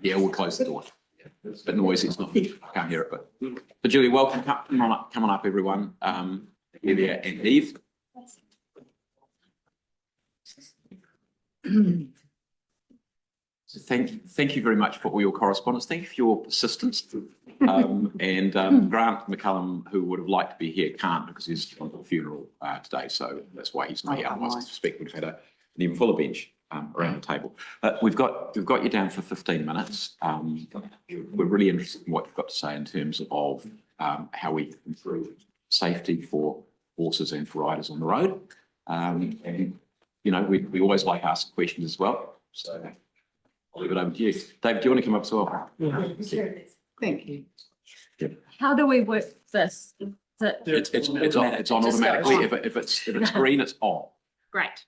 Yeah, we'll close the door. It's a bit noisy, it's not, I can't hear it, but Julie, welcome, come on up everyone, Elia and Eve. So thank you very much for all your correspondence. Thank you for your persistence. And Grant McCullum, who would have liked to be here, can't because he's on the funeral today. So that's why he's not here. Otherwise, I suspect we'd have had an even fuller bench around the table. We've got you down for 15 minutes. We're really interested in what you've got to say in terms of how we improve safety for horses and for riders on the road. And you know, we always like asking questions as well. So I'll leave it over to you. David, do you want to come up as well? Yeah. Thank you. Yep. How do we work this? It's on automatically. If it's green, it's on. Great.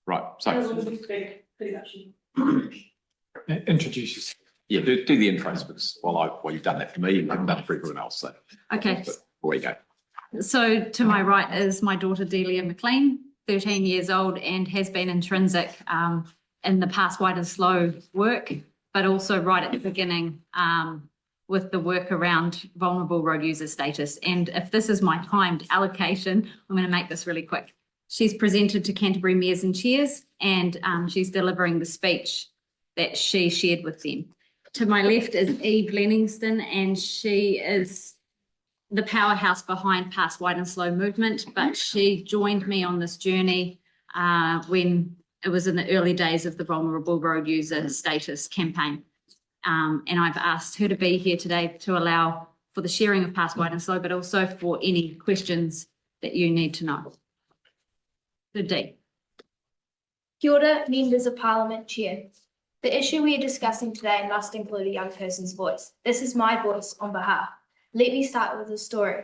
Right. So Introduce yourself. yeah, do the intros because while you've done that for me, you haven't done it for everyone else. So Okay. Away you go. So to my right is my daughter Delia McLean, 13 years old, and has been intrinsic in the Pass Wide and Slow work, but also right at the beginning with the work around vulnerable road user status. And if this is my timed allocation, I'm going to make this really quick. She's presented to Canterbury Mayors and Chairs, and she's delivering the speech that she shared with them. To my left is Eve Lenningston, and she is the powerhouse behind Pass Wide and Slow movement, but she joined me on this journey when it was in the early days of the Vulnerable Road User Status campaign. And I've asked her to be here today to allow for the sharing of Pass Wide and Slow, but also for any questions that you need to know. Good day. Kia ora, Members of Parliament, Chair. The issue we are discussing today must include a young person's voice. This is my voice on behalf. Let me start with a story.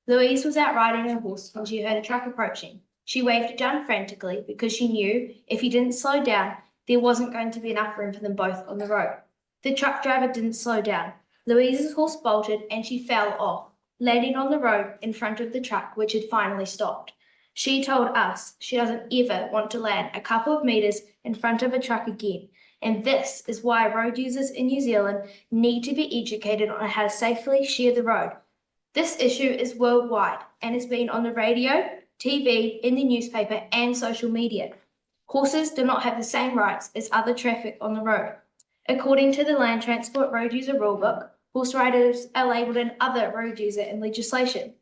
Louise was out riding her horse when she heard a truck approaching. She waved at John frantically because she knew if he didn't slow down, there wasn't going to be enough room for them both on the road. The truck driver didn't slow down. Louise's horse bolted and she fell off, landing on the road in front of the truck, which had finally stopped. She told us she doesn't ever want to land a couple of metres in front of a truck again. And this is why road users in New Zealand need to be educated on how to safely share the road. This issue is worldwide and has been on the radio, TV, in the newspaper and social media. Horses do not have the same rights as other traffic on the road. According to the Land Transport Road User Rulebook, horse riders are labelled an other road user in legislation.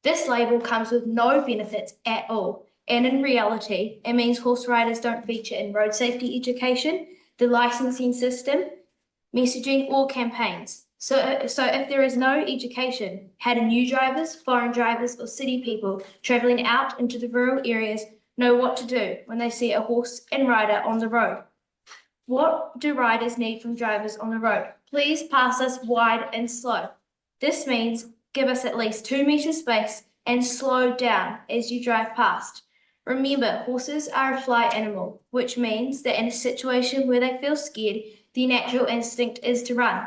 This label comes with no benefits at all, and in reality, it means horse riders don't feature in road safety education, the licensing system, messaging or campaigns. So if there is no education, how do new drivers, foreign drivers or city people travelling out into the rural areas know what to do when they see a horse and rider on the road? What do riders need from drivers on the road? Please pass us wide and slow. This means give us at least 2 metre space and slow down as you drive past. Remember, horses are a fly animal, which means that in a situation where they feel scared, their natural instinct is to run.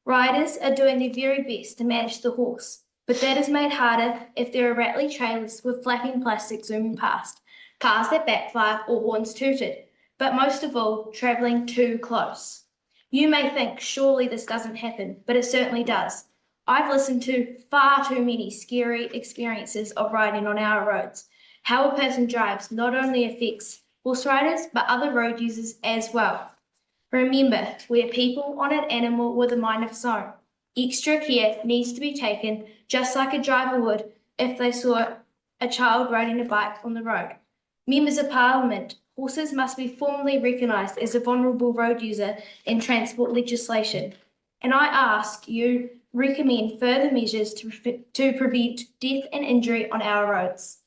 Riders are doing their very best to manage the horse, but that is made harder if there are rattly trailers with flapping plastic zooming past, cars that backfire or horns tooted, but most of all, travelling too close. You may think surely this doesn't happen, but it certainly does. I've listened to far too many scary experiences of riding on our roads. How a person drives not only affects horse riders, but other road users as well. Remember, we are people on an animal with a mind of its own. Extra care needs to be taken, just like a driver would if they saw a child riding a bike on the road. Members of Parliament, horses must be formally recognised as a vulnerable road user in transport legislation. And I ask you, recommend further measures to prevent death and injury on our roads.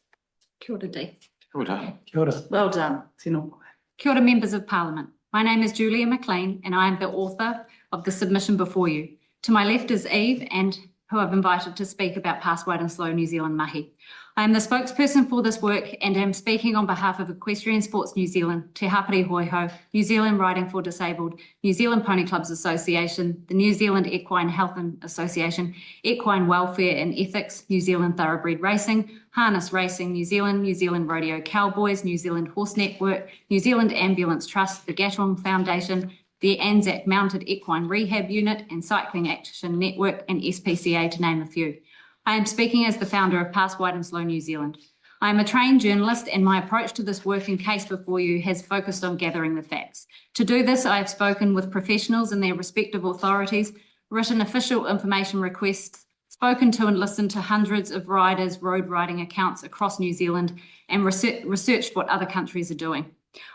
Kia ora, Dee. Kia ora. Kia ora. Well done. Tino. Kia ora, Members of Parliament. My name is Julia McLean, and I am the author of the submission before you. To my left is Eve, and who I've invited to speak about Pass Wide and Slow New Zealand mahi. I am the spokesperson for this work and am speaking on behalf of Equestrian Sports New Zealand, Te Hapari Hoiho, New Zealand Riding for Disabled, New Zealand Pony Clubs Association, the New Zealand Equine Health Association, Equine Welfare and Ethics, New Zealand Thoroughbred Racing, Harness Racing New Zealand, New Zealand Rodeo Cowboys, New Zealand Horse Network, New Zealand Ambulance Trust, the Gatong Foundation, the ANZAC Mounted Equine Rehab Unit and Cycling Action Network and SPCA, to name a few. I am speaking as the founder of Pass Wide and Slow New Zealand. I am a trained journalist and my approach to this work and case before you has focused on gathering the facts. To do this, I have spoken with professionals and their respective authorities, written official information requests, spoken to and listened to hundreds of riders' road riding accounts across New Zealand, and researched what other countries are doing.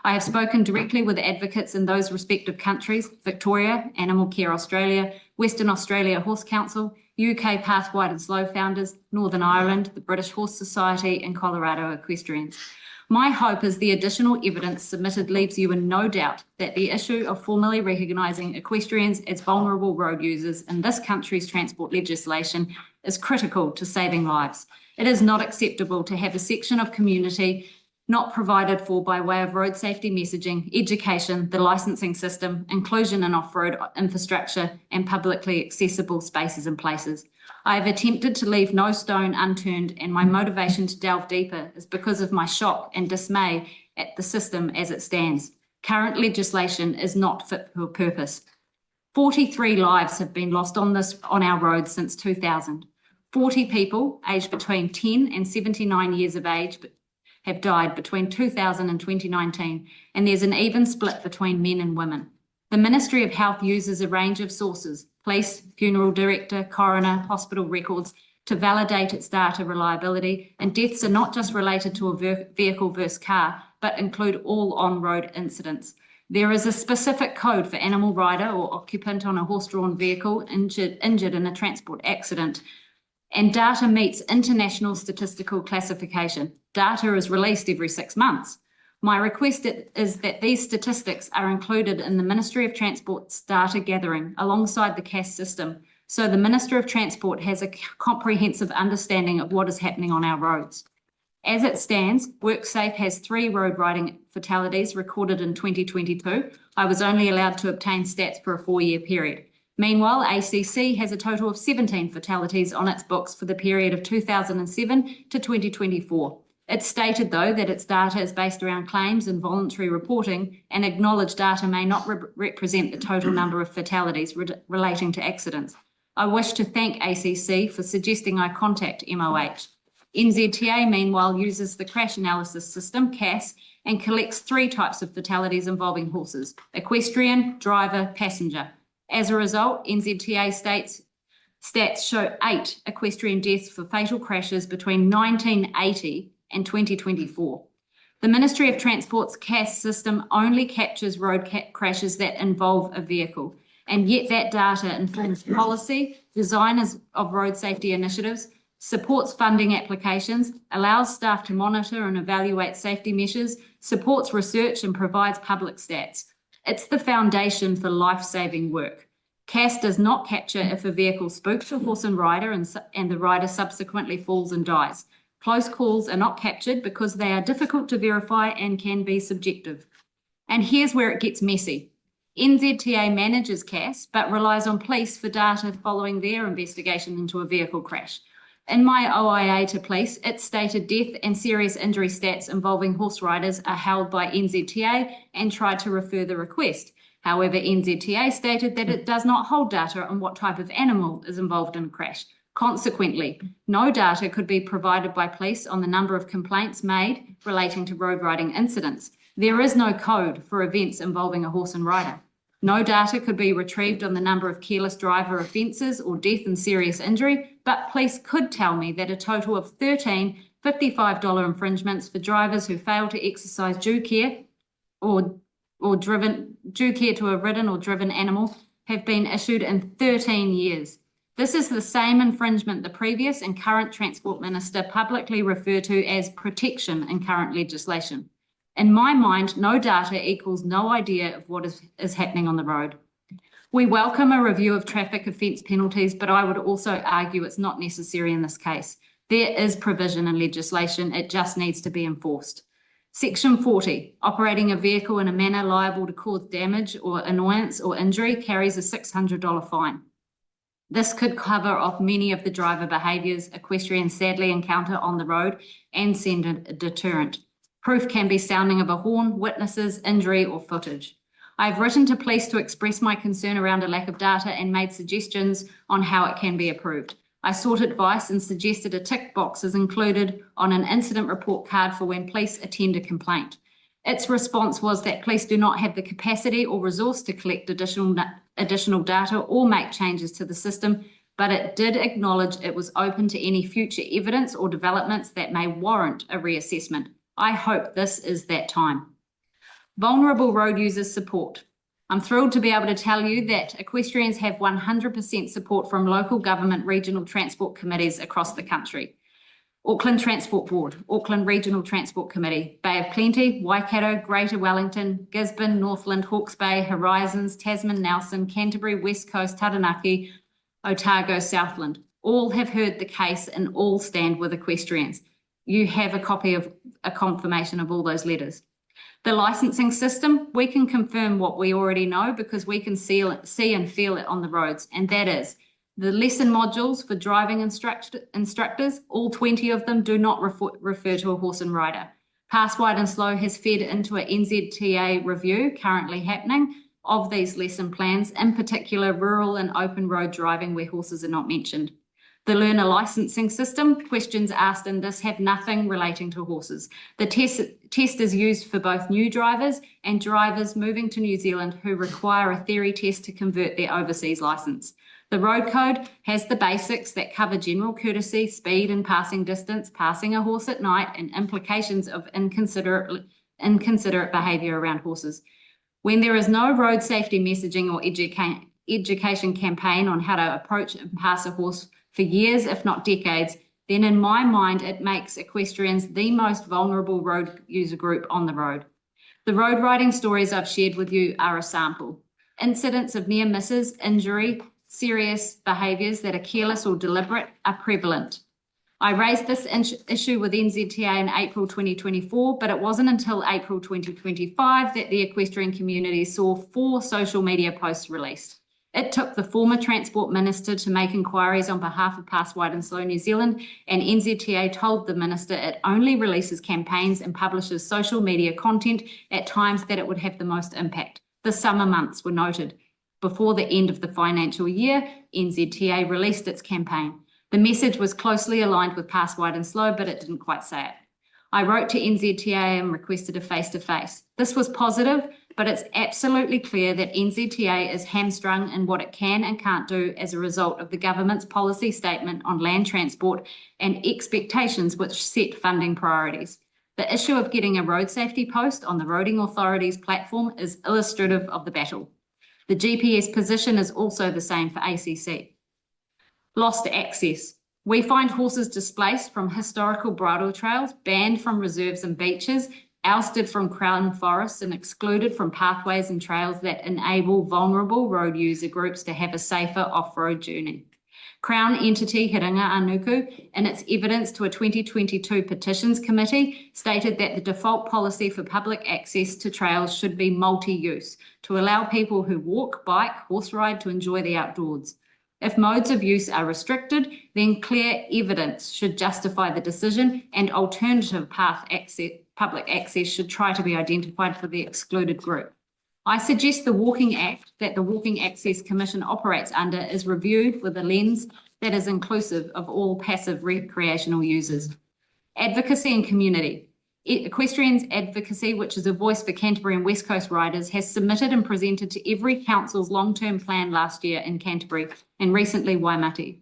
I have spoken directly with advocates in those respective countries: Victoria, Animal Care Australia, Western Australia Horse Council, UK Path Wide and Slow founders, Northern Ireland, the British Horse Society, and Colorado equestrians. My hope is the additional evidence submitted leaves you in no doubt that the issue of formally recognising equestrians as vulnerable road users in this country's transport legislation is critical to saving lives. It is not acceptable to have a section of community not provided for by way of road safety messaging, education, the licensing system, inclusion in off-road infrastructure, and publicly accessible spaces and places. I have attempted to leave no stone unturned, and my motivation to delve deeper is because of my shock and dismay at the system as it stands. Current legislation is not fit for purpose. 43 lives have been lost on our roads since 2000. 40 people aged between 10 and 79 years of age have died between 2000 and 2019, and there's an even split between men and women. The Ministry of Health uses a range of sources, police, funeral director, coroner, hospital records, to validate its data reliability, and deaths are not just related to a vehicle versus car, but include all on-road incidents. There is a specific code for animal rider or occupant on a horse-drawn vehicle injured in a transport accident, and data meets international statistical classification. Data is released every 6 months. My request is that these statistics are included in the Ministry of Transport's data gathering alongside the CAS system, so the Minister of Transport has a comprehensive understanding of what is happening on our roads. As it stands, WorkSafe has 3 road riding fatalities recorded in 2022. I was only allowed to obtain stats for a 4-year period. Meanwhile, ACC has a total of 17 fatalities on its books for the period of 2007 to 2024. It's stated, though, that its data is based around claims and voluntary reporting, and acknowledged data may not represent the total number of fatalities relating to accidents. I wish to thank ACC for suggesting I contact MOH. NZTA, meanwhile, uses the crash analysis system, CAS, and collects 3 types of fatalities involving horses: equestrian, driver, passenger. As a result, NZTA stats show 8 equestrian deaths for fatal crashes between 1980 and 2024. The Ministry of Transport's CAS system only captures road crashes that involve a vehicle, and yet that data informs policy, design of road safety initiatives, supports funding applications, allows staff to monitor and evaluate safety measures, supports research, and provides public stats. It's the foundation for life-saving work. CAS does not capture if a vehicle spooks a horse and rider and the rider subsequently falls and dies. Close calls are not captured because they are difficult to verify and can be subjective. And here's where it gets messy. NZTA manages CAS but relies on police for data following their investigation into a vehicle crash. In my OIA to police, it stated death and serious injury stats involving horse riders are held by NZTA and tried to refer the request. However, NZTA stated that it does not hold data on what type of animal is involved in a crash. Consequently, no data could be provided by police on the number of complaints made relating to road riding incidents. There is no code for events involving a horse and rider. No data could be retrieved on the number of careless driver offences or death and serious injury, but police could tell me that a total of 13 $55 infringements for drivers who fail to exercise due care to a ridden or driven animal have been issued in 13 years. This is the same infringement the previous and current Transport Minister publicly refer to as protection in current legislation. In my mind, no data equals no idea of what is happening on the road. We welcome a review of traffic offence penalties, but I would also argue it's not necessary in this case. There is provision in legislation, it just needs to be enforced. Section 40, operating a vehicle in a manner liable to cause damage or annoyance or injury carries a $600 fine. This could cover off many of the driver behaviours equestrians sadly encounter on the road and send a deterrent. Proof can be sounding of a horn, witnesses, injury or footage. I have written to police to express my concern around a lack of data and made suggestions on how it can be approved. I sought advice and suggested a tick box is included on an incident report card for when police attend a complaint. Its response was that police do not have the capacity or resource to collect additional data or make changes to the system, but it did acknowledge it was open to any future evidence or developments that may warrant a reassessment. I hope this is that time. Vulnerable road users support. I'm thrilled to be able to tell you that equestrians have 100% support from local government regional transport committees across the country. Auckland Transport Board, Auckland Regional Transport Committee, Bay of Plenty, Waikato, Greater Wellington, Gisborne, Northland, Hawke's Bay, Horizons, Tasman, Nelson, Canterbury, West Coast, Taranaki, Otago, Southland. All have heard the case and all stand with equestrians. You have a copy of a confirmation of all those letters. The licensing system, we can confirm what we already know because we can see and feel it on the roads, and that is the lesson modules for driving instructors, all 20 of them do not refer to a horse and rider. Pass Wide and Slow has fed into a NZTA review currently happening of these lesson plans, in particular rural and open road driving where horses are not mentioned. The learner licensing system, questions asked in this have nothing relating to horses. The test is used for both new drivers and drivers moving to New Zealand who require a theory test to convert their overseas licence. The road code has the basics that cover general courtesy, speed and passing distance, passing a horse at night, and implications of inconsiderate behaviour around horses. When there is no road safety messaging or education campaign on how to approach and pass a horse for years, if not decades, then in my mind, it makes equestrians the most vulnerable road user group on the road. The road riding stories I've shared with you are a sample. Incidents of near misses, injury, serious behaviours that are careless or deliberate are prevalent. I raised this issue with NZTA in April 2024, but it wasn't until April 2025 that the equestrian community saw 4 social media posts released. It took the former Transport Minister to make inquiries on behalf of Pass Wide and Slow New Zealand, and NZTA told the Minister it only releases campaigns and publishes social media content at times that it would have the most impact. The summer months were noted. Before the end of the financial year, NZTA released its campaign. The message was closely aligned with Pass Wide and Slow, but it didn't quite say it. I wrote to NZTA and requested a face-to-face. This was positive, but it's absolutely clear that NZTA is hamstrung in what it can and can't do as a result of the government's policy statement on land transport and expectations which set funding priorities. The issue of getting a road safety post on the Roading Authority's platform is illustrative of the battle. The GPS position is also the same for ACC. Lost access. We find horses displaced from historical bridle trails, banned from reserves and beaches, ousted from crown forests and excluded from pathways and trails that enable vulnerable road user groups to have a safer off-road journey. Crown entity Hiringa Anuku, in its evidence to a 2022 petitions committee, stated that the default policy for public access to trails should be multi-use to allow people who walk, bike, horse ride to enjoy the outdoors. If modes of use are restricted, then clear evidence should justify the decision and alternative public access should try to be identified for the excluded group. I suggest the Walking Act that the Walking Access Commission operates under is reviewed with a lens that is inclusive of all passive recreational users. Advocacy and community. Equestrians Advocacy, which is a voice for Canterbury and West Coast riders, has submitted and presented to every council's long-term plan last year in Canterbury and recently Waimate.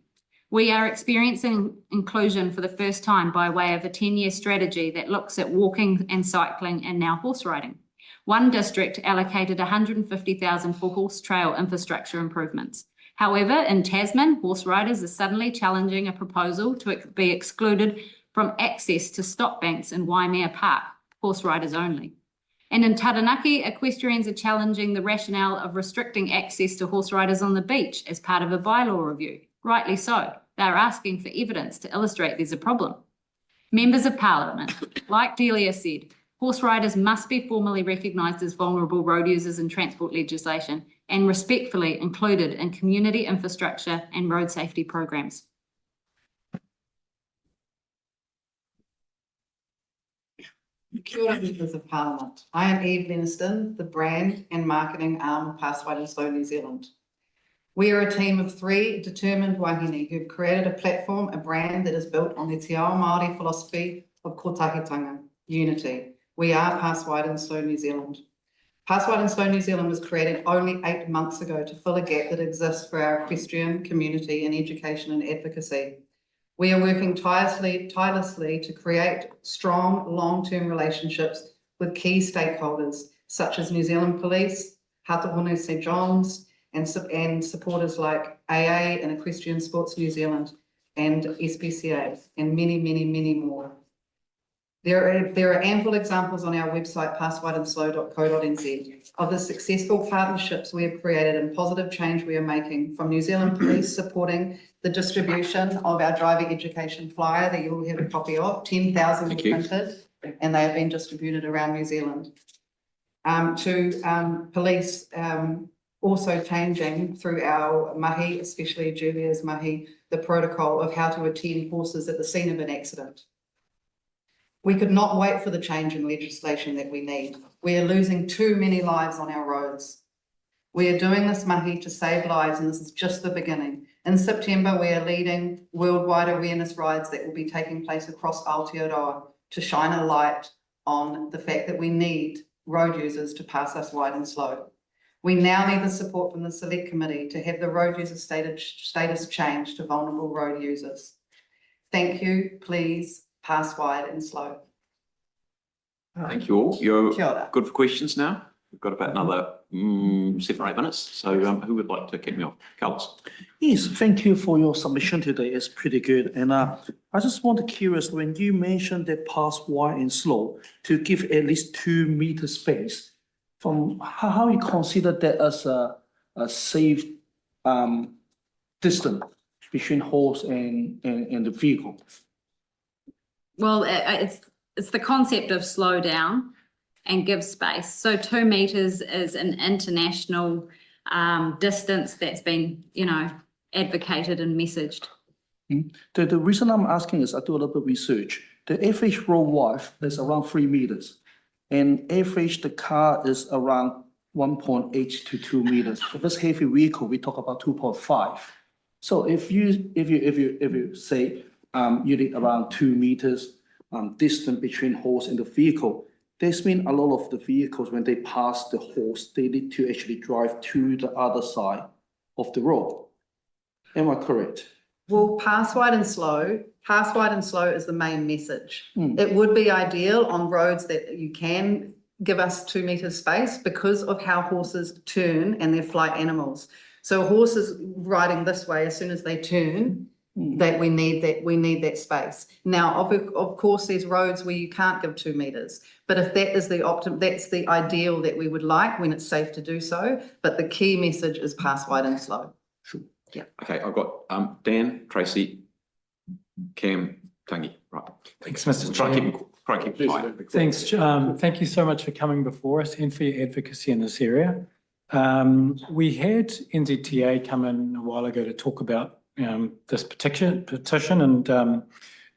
We are experiencing inclusion for the first time by way of a 10-year strategy that looks at walking and cycling and now horse riding. One district allocated $150,000 for horse trail infrastructure improvements. However, in Tasman, horse riders are suddenly challenging a proposal to be excluded from access to stop banks in Waimea Park, horse riders only. And in Taranaki, equestrians are challenging the rationale of restricting access to horse riders on the beach as part of a bylaw review. Rightly so. They are asking for evidence to illustrate there's a problem. Members of Parliament, like Delia said, horse riders must be formally recognised as vulnerable road users in transport legislation and respectfully included in community infrastructure and road safety programs. Kia ora, members of Parliament. I am Eve Leniston, the brand and marketing arm of Pass Wide and Slow New Zealand. We are a team of 3 determined wahine who've created a platform, a brand that is built on the Te Ao Māori philosophy of kotahitanga, unity. We are Pass Wide and Slow New Zealand. Pass Wide and Slow New Zealand was created only 8 months ago to fill a gap that exists for our equestrian community in education and advocacy. We are working tirelessly to create strong long-term relationships with key stakeholders such as New Zealand Police, Hatahonu St John's, and supporters like AA and Equestrian Sports New Zealand and SPCA and many, many, many more. There are ample examples on our website, passwideandslow.co.nz, of the successful partnerships we have created and positive change we are making, from New Zealand Police supporting the distribution of our driver education flyer that you will have a copy of. 10,000 were printed and they have been distributed around New Zealand. To police also changing through our mahi, especially Julia's mahi, the protocol of how to attend horses at the scene of an accident. We could not wait for the change in legislation that we need. We are losing too many lives on our roads. We are doing this mahi to save lives, and this is just the beginning. In September, we are leading worldwide awareness rides that will be taking place across Aotearoa to shine a light on the fact that we need road users to pass us wide and slow. We now need the support from the Select Committee to have the road user status changed to vulnerable road users. Thank you. Please pass wide and slow. Thank you all. You're Kia ora. good for questions now. We've got about another 7 or 8 minutes. So who would like to kick me off? Carlos. Yes, thank you for your submission today. It's pretty good. And I just want to curious, when you mentioned that pass wide and slow to give at least 2 meter space, from how you consider that as a safe distance between horse and the vehicle? Well, it's the concept of slow down and give space. So 2 meters is an international distance that's been, advocated and messaged. The reason I'm asking is I do a little bit of research. The average road width is around 3 meters, and average the car is around 1.8 to 2 meters. For this heavy vehicle, we talk about 2.5. So if you say you need around 2 meters distance between horse and the vehicle, this means a lot of the vehicles, when they pass the horse, they need to actually drive to the other side of the road. Am I correct? Well, pass wide and slow is the main message. It would be ideal on roads that you can give us 2 meters space because of how horses turn and they're flight animals. So horses riding this way, as soon as they turn, that we need that space. Now, of course, there's roads where you can't give 2 meters, but if that is that's the ideal that we would like when it's safe to do so. But the key message is pass wide and slow. Sure. Yeah. Okay, I've got Dan, Tracy, Cam, Tangi. Right. Thanks, Mr. We'll try and keep it tight. Thanks. Thank you so much for coming before us and for your advocacy in this area. We had NZTA come in a while ago to talk about this petition, and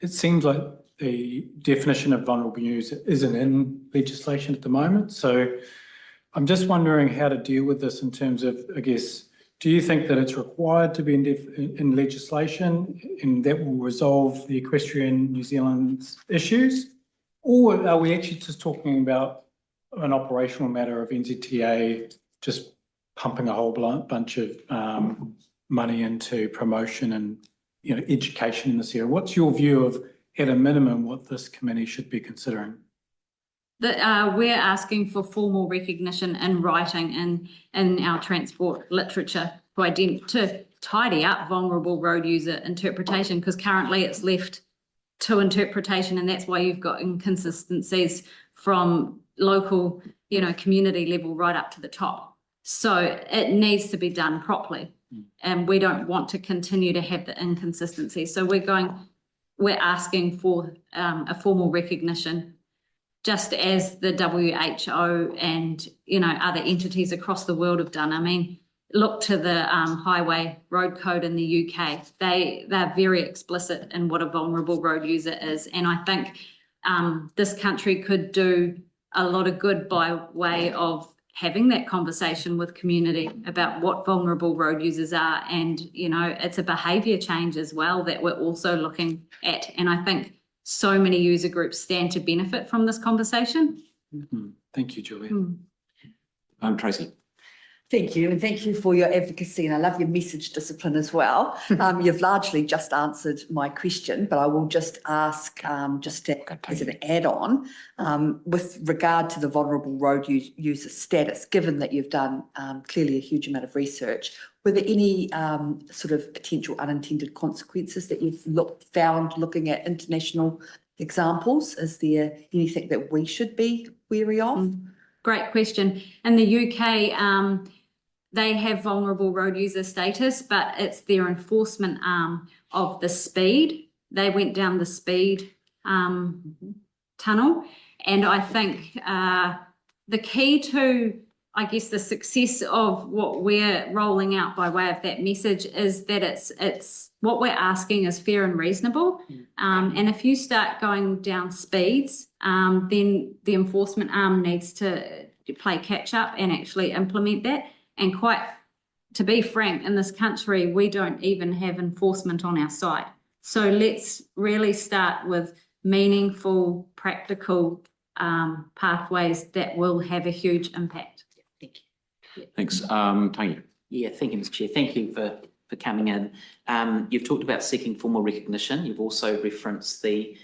it seems like the definition of vulnerable use isn't in legislation at the moment. So I'm just wondering how to deal with this in terms of, I guess, do you think that it's required to be in legislation and that will resolve the Equestrian New Zealand's issues? Or are we actually just talking about an operational matter of NZTA just pumping a whole bunch of money into promotion and education in this area? What's your view of, at a minimum, what this committee should be considering? That we're asking for formal recognition in writing in our transport literature to tidy up vulnerable road user interpretation, because currently it's left to interpretation, and that's why you've got inconsistencies from local, community level right up to the top. So it needs to be done properly. And we don't want to continue to have the inconsistency. So we're asking for a formal recognition, just as the WHO and, other entities across the world have done. I mean, look to the Highway Road Code in the UK. They're very explicit in what a vulnerable road user is. And I think this country could do a lot of good by way of having that conversation with community about what vulnerable road users are. And, it's a behaviour change as well that we're also looking at. And I think so many user groups stand to benefit from this conversation. Thank you, Julia. Tracy. Thank you, and thank you for your advocacy, and I love your message discipline as well. You've largely just answered my question, but I will just ask, as an add-on, with regard to the vulnerable road user status, given that you've done clearly a huge amount of research, were there any sort of potential unintended consequences that you've found looking at international examples? Is there anything that we should be wary of? Great question. In the UK, they have vulnerable road user status, but it's their enforcement arm of the speed. They went down the speed tunnel. And I think the key to, I guess, the success of what we're rolling out by way of that message is that it's what we're asking is fair and reasonable. And if you start going down speeds, then the enforcement arm needs to play catch up and actually implement that. And to be frank, in this country, we don't even have enforcement on our side. So let's really start with meaningful, practical pathways that will have a huge impact. Thank you. Thanks. Tanya. Yeah, thank you, Mr. Chair. Thank you for coming in. You've talked about seeking formal recognition. You've also referenced the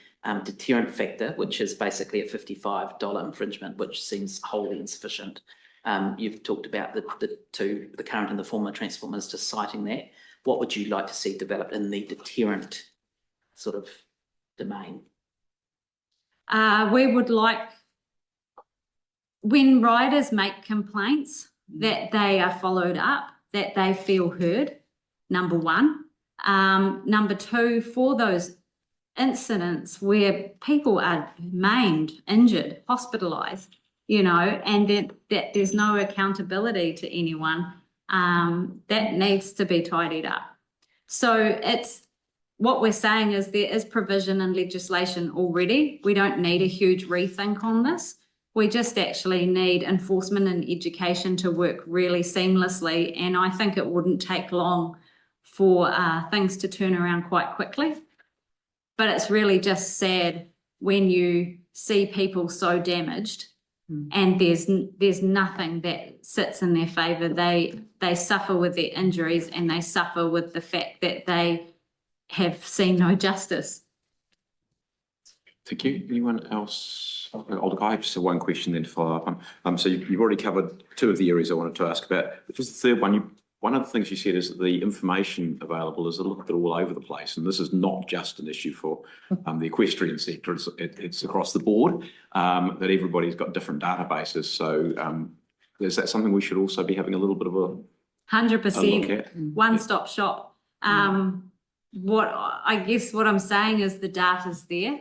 deterrent factor, which is basically a $55 infringement, which seems wholly insufficient. You've talked about the current and the former Transport Minister citing that. What would you like to see developed in the deterrent sort of domain? We would like, when riders make complaints, that they are followed up, that they feel heard, number one. Number two, for those incidents where people are maimed, injured, hospitalised, and that there's no accountability to anyone, that needs to be tidied up. So what we're saying is there is provision in legislation already. We don't need a huge rethink on this. We just actually need enforcement and education to work really seamlessly. And I think it wouldn't take long for things to turn around quite quickly. But it's really just sad when you see people so damaged and there's nothing that sits in their favour. They suffer with their injuries and they suffer with the fact that they have seen no justice. Thank you. Anyone else? I have just one question then to follow up on. So you've already covered two of the areas I wanted to ask about. Which was the third one? One of the things you said is that the information available is a little bit all over the place, and this is not just an issue for the equestrian sector. It's across the board that everybody's got different databases. So is that something we should also be having a little bit of a 100% one-stop shop. What I'm saying is the data's there.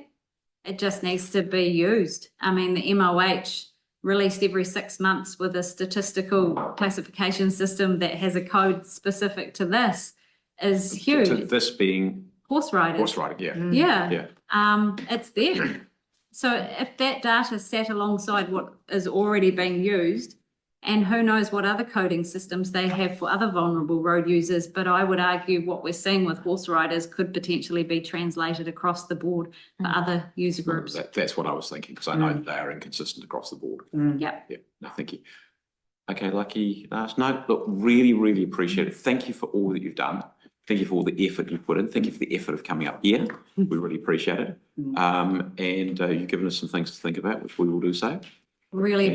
It just needs to be used. I mean, the MOH released every 6 months with a statistical classification system that has a code specific to this is huge. So this being horse riding. Horse riding, Yeah. It's there. So if that data sat alongside what is already being used, and who knows what other coding systems they have for other vulnerable road users, but I would argue what we're seeing with horse riders could potentially be translated across the board for other user groups. That's what I was thinking, because I know they are inconsistent across the board. Yeah. Yeah, no, thank you. Okay, Lucky, last note. Look, really, really appreciate it. Thank you for all that you've done. Thank you for all the effort you've put in. Thank you for the effort of coming up here. We really appreciate it. And you've given us some things to think about, which we will do so. Really